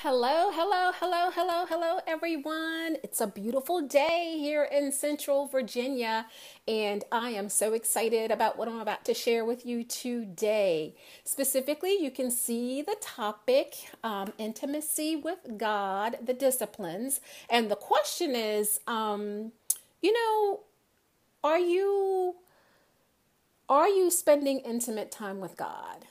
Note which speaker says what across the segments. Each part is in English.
Speaker 1: Hello, hello, hello, hello, hello, everyone. It's a beautiful day here in Central Virginia, and I am so excited about what I'm about to share with you today. Specifically, you can see the topic intimacy with God, the disciplines. And the question is, you know, are you are you spending intimate time with God?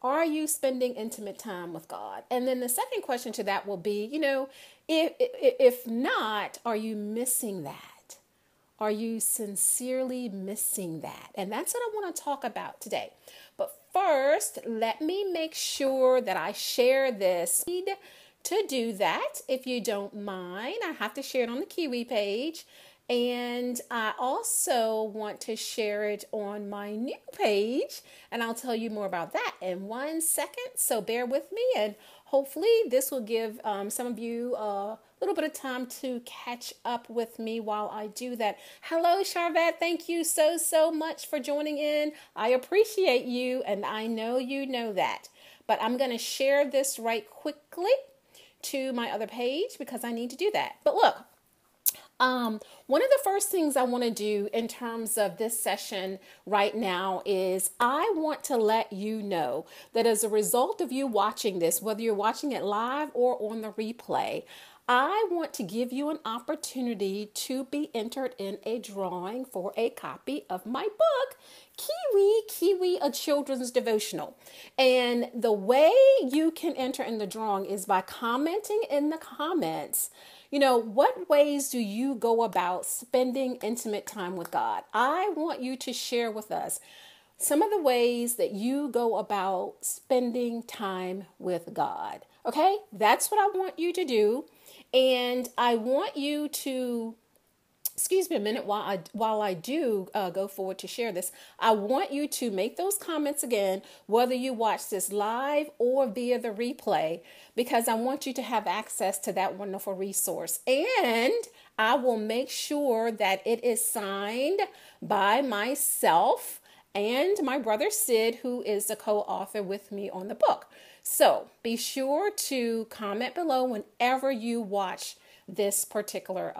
Speaker 1: Are you spending intimate time with God? And then the second question to that will be, if not, are you missing that? Are you sincerely missing that? And that's what I want to talk about today. But first, let me make sure that I share this. To do that, if you don't mind, I have to share it on the Kiwi page. And I also want to share it on my new page, and I'll tell you more about that in 1 second. So bear with me, and hopefully, this will give some of you a little bit of time to catch up with me while I do that. Hello, Charvette. Thank you so much for joining in. I appreciate you, and I know you know that. But I'm going to share this right quickly to my other page because I need to do that. But look. One of the first things I want to do in terms of this session right now is I want to let you know that as a result of you watching this, whether you're watching it live or on the replay, I want to give you an opportunity to be entered in a drawing for a copy of my book, Kiwi, a children's devotional. And the way you can enter in the drawing is by commenting in the comments. What ways do you go about spending intimate time with God? I want you to share with us some of the ways that you go about spending time with God. Okay, that's what I want you to do. And I want you to, excuse me a minute while I do go forward to share this. I want you to make those comments again, whether you watch this live or via the replay, because I want you to have access to that wonderful resource. And I will make sure that it is signed by myself and my brother Sid, who is the co-author with me on the book. So be sure to comment below whenever you watch this particular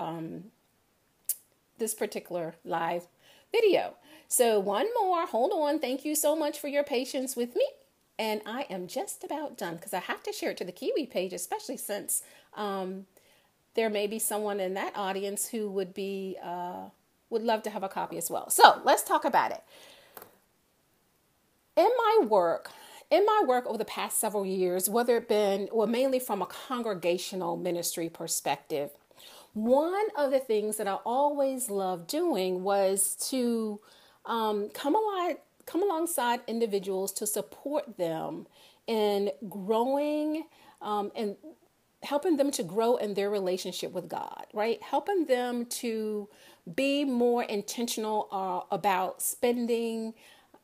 Speaker 1: live video. So one more, hold on. Thank you so much for your patience with me. And I am just about done because I have to share it to the Kiwi page, especially since there may be someone in that audience who would love to have a copy as well. So let's talk about it. In my work over the past several years, whether it been, or mainly from a congregational ministry perspective, one of the things that I always loved doing was to come alongside individuals to support them in growing and helping them to grow in their relationship with God, right? Helping them to be more intentional about spending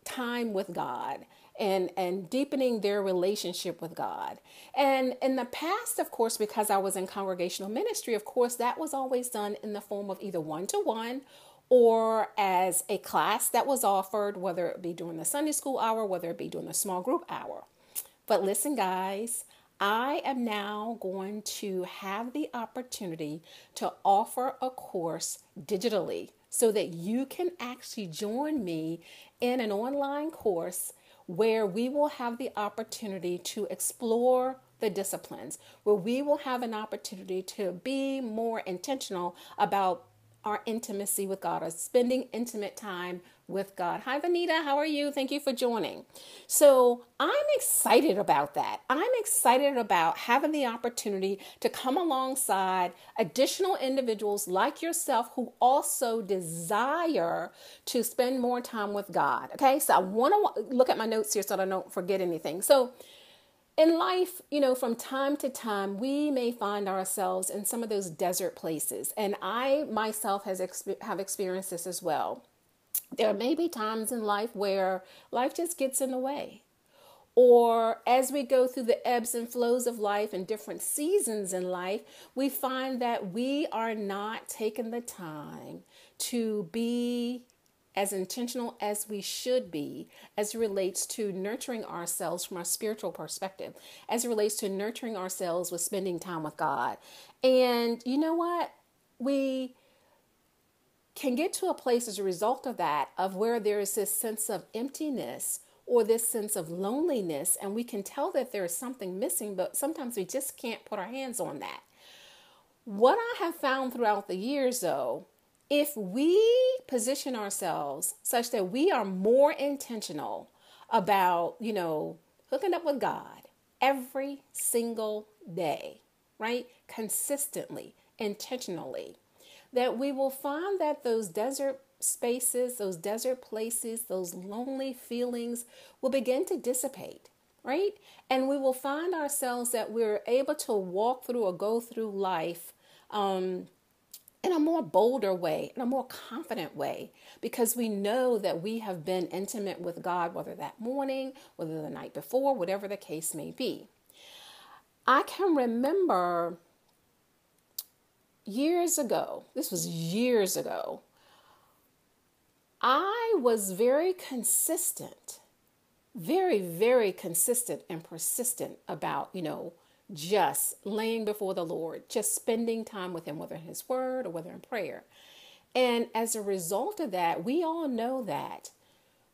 Speaker 1: time with God and deepening their relationship with God. And in the past, of course, because I was in congregational ministry, of course, that was always done in the form of either one-to-one or as a class that was offered, whether it be during the Sunday school hour, whether it be during the small group hour. But listen, guys, I am now going to have the opportunity to offer a course digitally so that you can actually join me in an online course where we will have the opportunity to explore the disciplines, where we will have an opportunity to be more intentional about our intimacy with God, or spending intimate time with God. Hi, Vanita. How are you? Thank you for joining. So I'm excited about that. I'm excited about having the opportunity to come alongside additional individuals like yourself who also desire to spend more time with God. Okay, so I want to look at my notes here so that I don't forget anything. So in life, from time to time, we may find ourselves in some of those desert places. And I myself have experienced this as well. There may be times in life where life just gets in the way. Or as we go through the ebbs and flows of life and different seasons in life, we find that we are not taking the time to be as intentional as we should be as it relates to nurturing ourselves from a spiritual perspective, as it relates to nurturing ourselves with spending time with God. And you know what? We can get to a place as a result of that, of where there is this sense of emptiness or this sense of loneliness, and we can tell that there is something missing, but sometimes we just can't put our hands on that. What I have found throughout the years, though, if we position ourselves such that we are more intentional about, hooking up with God every single day, right? Consistently, intentionally, that we will find that those desert spaces, those desert places, those lonely feelings will begin to dissipate, right? And we will find ourselves that we're able to walk through or go through life in a more bolder way, in a more confident way, because we know that we have been intimate with God, whether that morning, whether the night before, whatever the case may be. I can remember years ago, this was years ago, I was very consistent, very, very consistent and persistent about, just laying before the Lord, just spending time with Him, whether in His Word or whether in prayer. And as a result of that, we all know that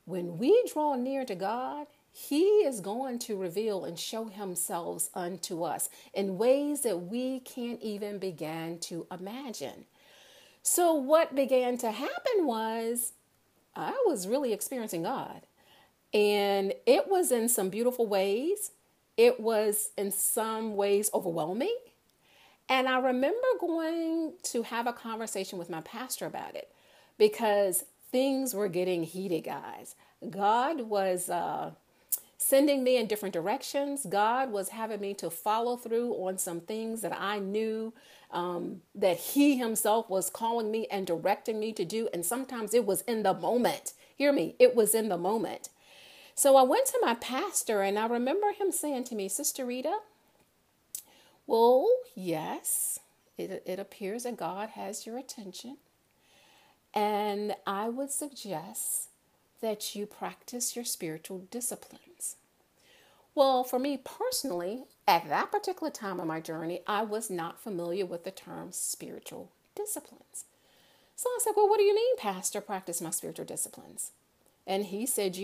Speaker 1: when we draw near to God, He is going to reveal and show Himself unto us in ways that we can't even begin to imagine. So what began to happen was I was really experiencing God. And it was in some beautiful ways. It was in some ways overwhelming. And I remember going to have a conversation with my pastor about it because things were getting heated, guys. God was sending me in different directions. God was having me to follow through on some things that I knew that He Himself was calling me and directing me to do. And sometimes it was in the moment. Hear me, it was in the moment. So I went to my pastor and I remember him saying to me, Sister Rita, well, yes, it appears that God has your attention. And I would suggest that you practice your spiritual disciplines. Well, for me personally, at that particular time of my journey, I was not familiar with the term spiritual disciplines. So I said, well, what do you mean, Pastor, practice my spiritual disciplines? And he said,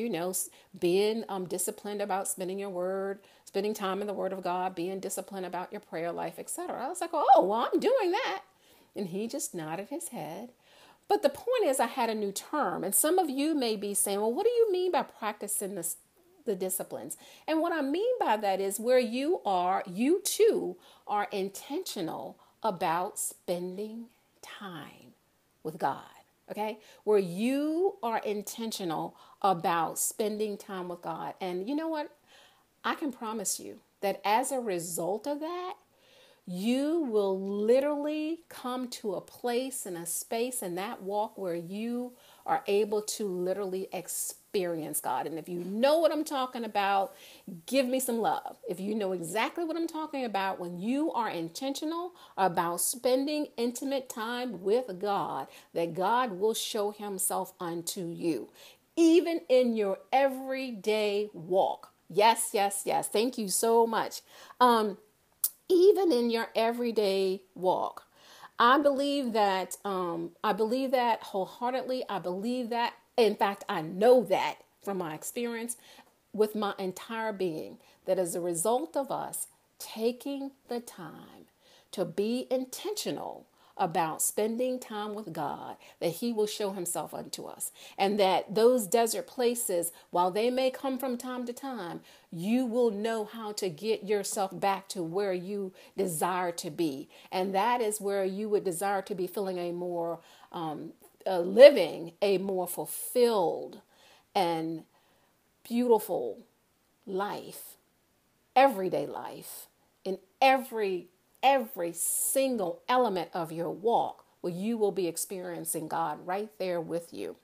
Speaker 1: being disciplined about spending your word, spending time in the Word of God, being disciplined about your prayer life, etc. I was like, oh, well, I'm doing that. And he just nodded his head. But the point is, I had a new term. And some of you may be saying, well, what do you mean by practicing the disciplines? And what I mean by that is where you too are intentional about spending time with God. Okay, where you are intentional about spending time with God. And you know what? I can promise you that as a result of that, you will literally come to a place and a space in that walk where you are able to literally experience God. And if you know what I'm talking about, give me some love. If you know exactly what I'm talking about, when you are intentional about spending intimate time with God, that God will show Himself unto you, even in your everyday walk. Yes, yes, yes. Thank you so much. Even in your everyday walk. I believe that wholeheartedly. I believe that. In fact, I know that from my experience with my entire being, that as a result of us taking the time to be intentional about spending time with God, that He will show Himself unto us. And that those desert places, while they may come from time to time, you will know how to get yourself back to where you desire to be. And that is where you would desire to be, feeling a more, living a more fulfilled and beautiful life, everyday life, in every single element of your walk, where you will be experiencing God right there with you.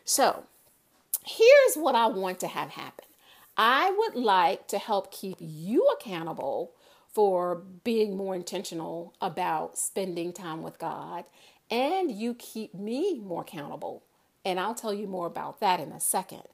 Speaker 1: So here's what I want to have happen. I would like to help keep you accountable for being more intentional about spending time with God, and you keep me more accountable And I'll tell you more about that in a second.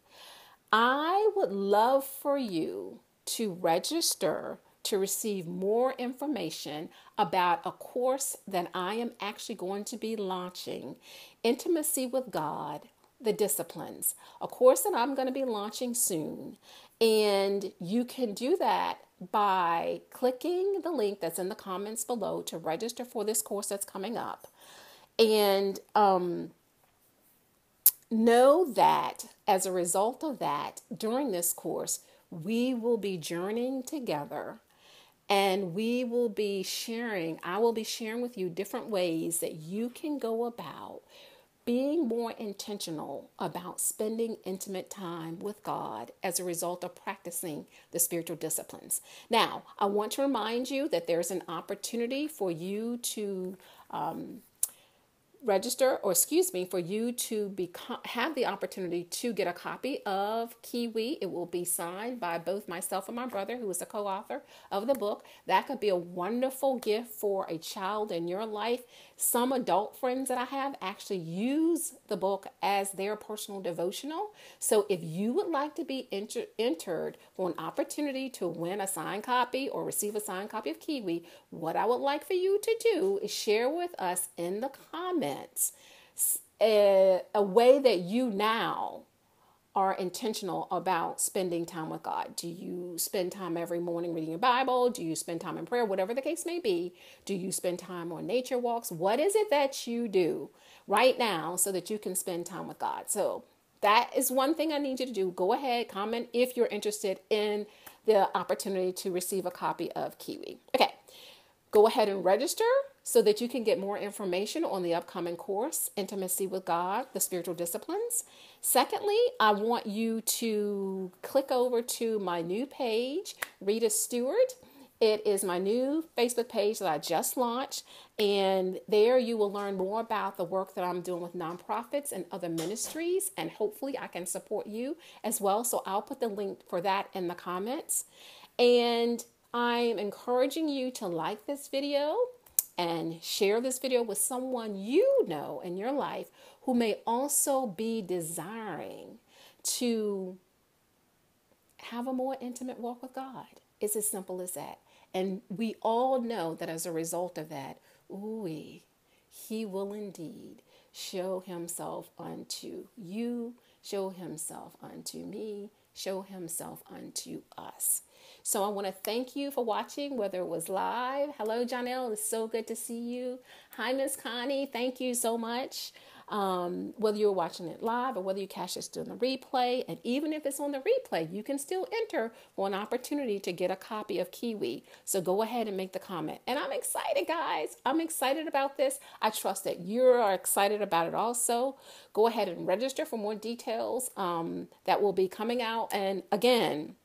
Speaker 1: I would love for you to register to receive more information about a course that I am actually going to be launching, Intimacy with God, the Disciplines, a course that I'm going to be launching soon. And you can do that by clicking the link that's in the comments below to register for this course that's coming up. And know that as a result of that, during this course, we will be journeying together, and I will be sharing with you different ways that you can go about being more intentional about spending intimate time with God as a result of practicing the spiritual disciplines. Now, I want to remind you that there's an opportunity for you to for you to have the opportunity to get a copy of Kiwi. It will be signed by both myself and my brother, who is the co-author of the book. That could be a wonderful gift for a child in your life. Some adult friends that I have actually use the book as their personal devotional. So if you would like to be entered for an opportunity to win a signed copy or receive a signed copy of Kiwi, what I would like for you to do is share with us in the comments a way that you now are intentional about spending time with God. Do you spend time every morning reading your Bible? Do you spend time in prayer? Whatever the case may be. Do you spend time on nature walks? What is it that you do right now so that you can spend time with God? So that is one thing I need you to do. Go ahead, comment if you're interested in the opportunity to receive a copy of Kiwi. Okay, go ahead and register so that you can get more information on the upcoming course, Intimacy with God, the Spiritual Disciplines. Secondly, I want you to click over to my new page, Rita Stewart. It is my new Facebook page that I just launched, and there you will learn more about the work that I'm doing with nonprofits and other ministries, and hopefully I can support you as well. So I'll put the link for that in the comments. And I'm encouraging you to like this video and share this video with someone you know in your life who may also be desiring to have a more intimate walk with God. It's as simple as that. And we all know that as a result of that, He will indeed show Himself unto you, show Himself unto me, show Himself unto us. So I want to thank you for watching, whether it was live. Hello, Janelle. It's so good to see you. Hi, Miss Connie. Thank you so much. Whether you're watching it live or whether you catch this on the replay, and even if it's on the replay, you can still enter for an opportunity to get a copy of Kiwi. So go ahead and make the comment. And I'm excited, guys. I'm excited about this. I trust that you are excited about it also. Go ahead and register for more details that will be coming out. And again,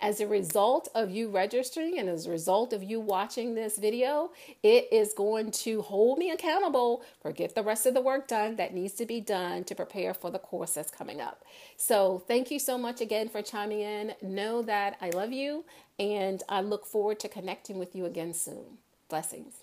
Speaker 1: as a result of you registering and as a result of you watching this video, it is going to hold me accountable for get the rest of the work done that needs to be done to prepare for the course that's coming up. So thank you so much again for chiming in. Know that I love you, and I look forward to connecting with you again soon. Blessings.